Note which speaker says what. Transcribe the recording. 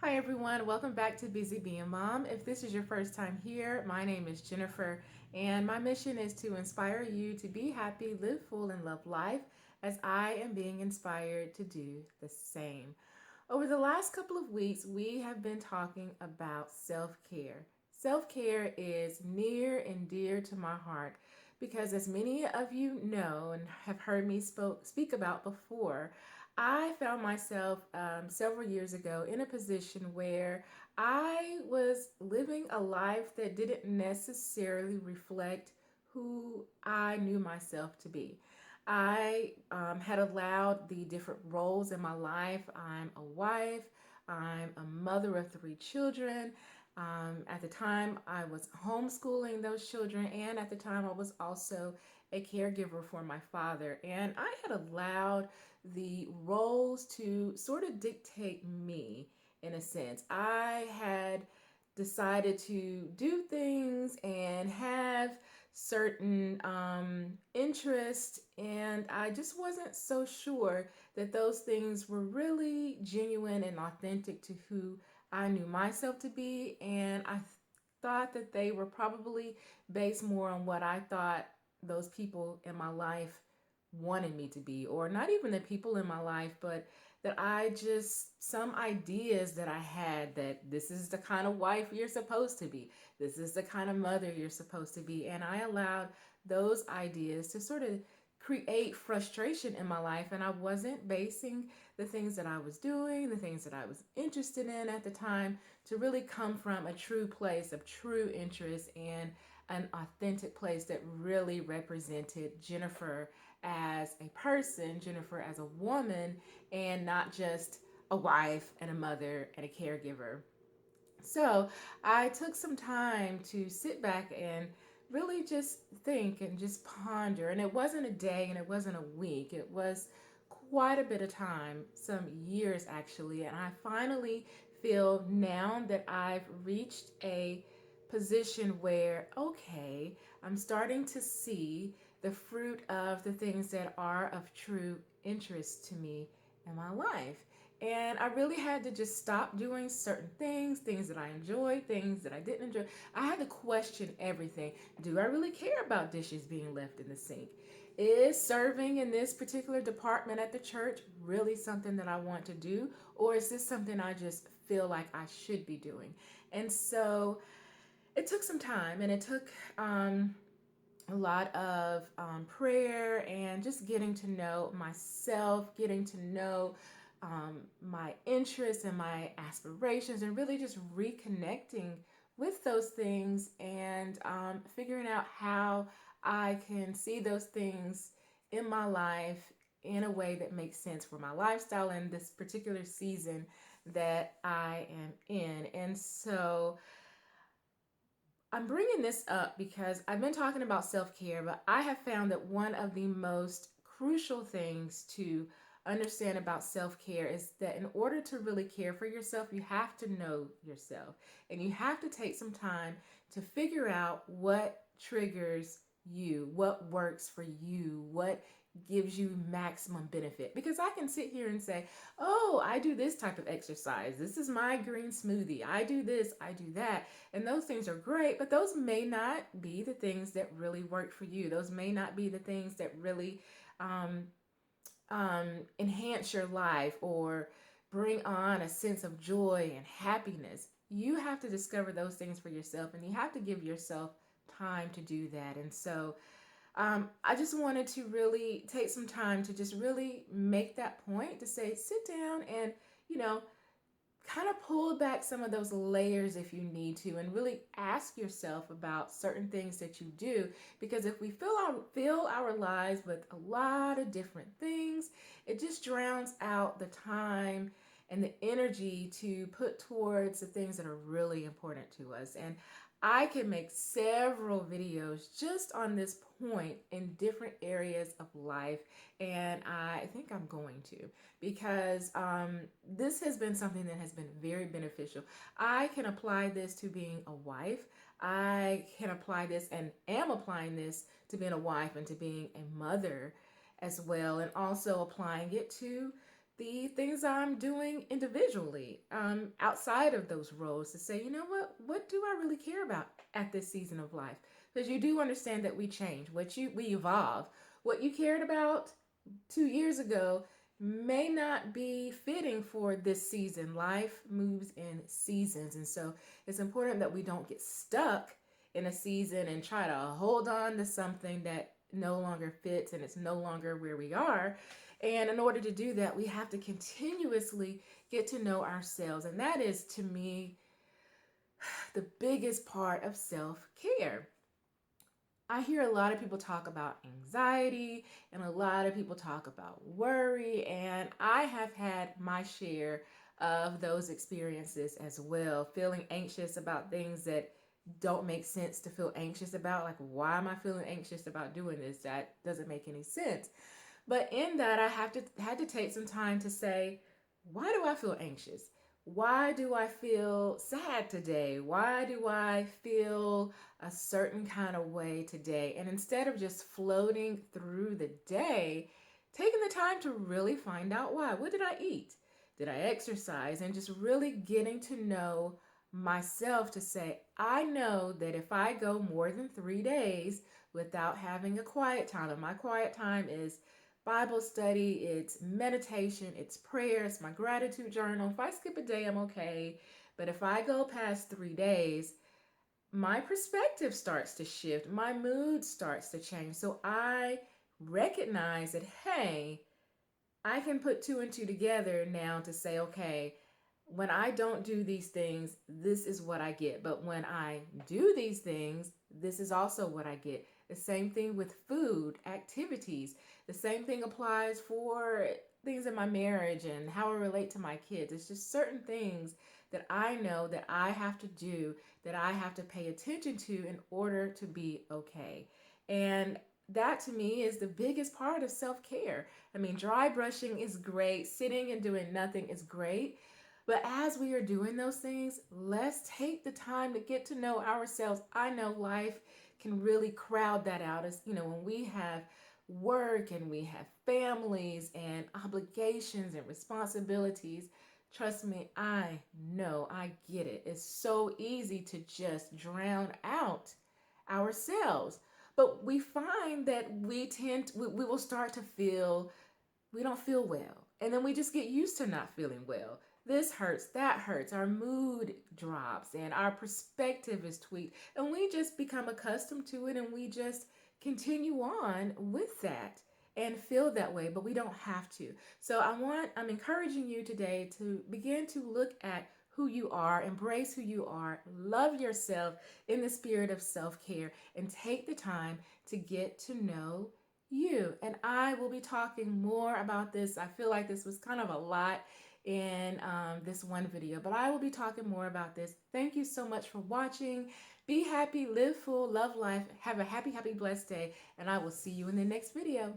Speaker 1: Hi everyone, welcome back to Busy Being Mom. If this is your first time here, my name is Jennifer, and my mission is to inspire you to be happy, live full, and love life as I am being inspired to do the same. Over the last couple of weeks, we have been talking about self care. Self care is near and dear to my heart because, as many of you know and have heard me speak about before, I found myself several years ago in a position where I was living a life that didn't necessarily reflect who I knew myself to be. I had allowed the different roles in my life. I'm a wife, I'm a mother of three children. At the time, I was homeschooling those children, and at the time, I was also a caregiver for my father. And I had allowed the roles to sort of dictate me in a sense. I had decided to do things and have certain interests, and I just wasn't so sure that those things were really genuine and authentic to who I knew myself to be. And I thought that they were probably based more on what I thought those people in my life wanted me to be, or not even the people in my life, but that I just, some ideas that I had, that this is the kind of wife you're supposed to be, this is the kind of mother you're supposed to be. And I allowed those ideas to sort of create frustration in my life. And I wasn't basing the things that I was doing, the things that I was interested in at the time, to really come from a true place of true interest and an authentic place that really represented Jennifer as a person, Jennifer as a woman, and not just a wife and a mother and a caregiver. So I took some time to sit back and really just think and just ponder. And it wasn't a day and it wasn't a week, it was quite a bit of time, some years actually. And I finally feel now that I've reached a position where, okay, I'm starting to see the fruit of the things that are of true interest to me in my life. And I really had to just stop doing certain things, things that I enjoyed, things that I didn't enjoy. I had to question everything. Do I really care about dishes being left in the sink? Is serving in this particular department at the church really something that I want to do? Or is this something I just feel like I should be doing? And so it took some time, and it took a lot of prayer and just getting to know myself, getting to know my interests and my aspirations, and really just reconnecting with those things, and figuring out how I can see those things in my life in a way that makes sense for my lifestyle in this particular season that I am in. And so I'm bringing this up because I've been talking about self care, but I have found that one of the most crucial things to understand about self care is that in order to really care for yourself, you have to know yourself, and you have to take some time to figure out what triggers you, what works for you, what gives you maximum benefit. Because I can sit here and say, oh, I do this type of exercise, this is my green smoothie, I do this, I do that, and those things are great, but those may not be the things that really work for you. Those may not be the things that really um, enhance your life or bring on a sense of joy and happiness. You have to discover those things for yourself, and you have to give yourself time to do that. And so I just wanted to really take some time to just really make that point, to say, sit down and, you know, kind of pull back some of those layers if you need to, and really ask yourself about certain things that you do. Because if we fill our lives with a lot of different things, it just drowns out the time and the energy to put towards the things that are really important to us. And I can make several videos just on this point in different areas of life, and I think I'm going to, because this has been something that has been very beneficial. I can apply this to being a wife. I can apply this and am applying this to being a wife and to being a mother as well, and also applying it to the things I'm doing individually, outside of those roles, to say, you know what do I really care about at this season of life? Because you do understand that we change, we evolve. What you cared about 2 years ago may not be fitting for this season. Life moves in seasons, and so it's important that we don't get stuck in a season and try to hold on to something that no longer fits and it's no longer where we are. And in order to do that, we have to continuously get to know ourselves. And that is, to me, the biggest part of self care. I hear a lot of people talk about anxiety and a lot of people talk about worry, and I have had my share of those experiences as well. Feeling anxious about things that don't make sense to feel anxious about. Like, why am I feeling anxious about doing this? That doesn't make any sense. But in that, I had to take some time to say, why do I feel anxious? Why do I feel sad today? Why do I feel a certain kind of way today? And instead of just floating through the day, taking the time to really find out why. What did I eat? Did I exercise? And just really getting to know myself, to say, I know that if I go more than 3 days without having a quiet time, and my quiet time is Bible study, it's meditation, it's prayer, it's my gratitude journal. If I skip a day, I'm okay. But if I go past 3 days, my perspective starts to shift, my mood starts to change. So I recognize that, hey, I can put two and two together now to say, okay, when I don't do these things, this is what I get. But when I do these things, this is also what I get. The same thing with food, activities. The same thing applies for things in my marriage and how I relate to my kids. It's just certain things that I know that I have to do, that I have to pay attention to in order to be okay. And that to me is the biggest part of self care. I mean, dry brushing is great, sitting and doing nothing is great. But as we are doing those things, let's take the time to get to know ourselves. I know life can really crowd that out. As you know, when we have work and we have families and obligations and responsibilities, trust me, I know, I get it. It's so easy to just drown out ourselves. But we find that we will start to feel we don't feel well. And then we just get used to not feeling well. This hurts, that hurts, our mood drops, and our perspective is tweaked. And we just become accustomed to it, and we just continue on with that and feel that way, but we don't have to. So I'm encouraging you today to begin to look at who you are, embrace who you are, love yourself in the spirit of self care, and take the time to get to know you. And I will be talking more about this. I feel like this was kind of a lot in this one video, but I will be talking more about this. Thank you so much for watching. Be happy, live full, love life, have a happy, blessed day, and I will see you in the next video.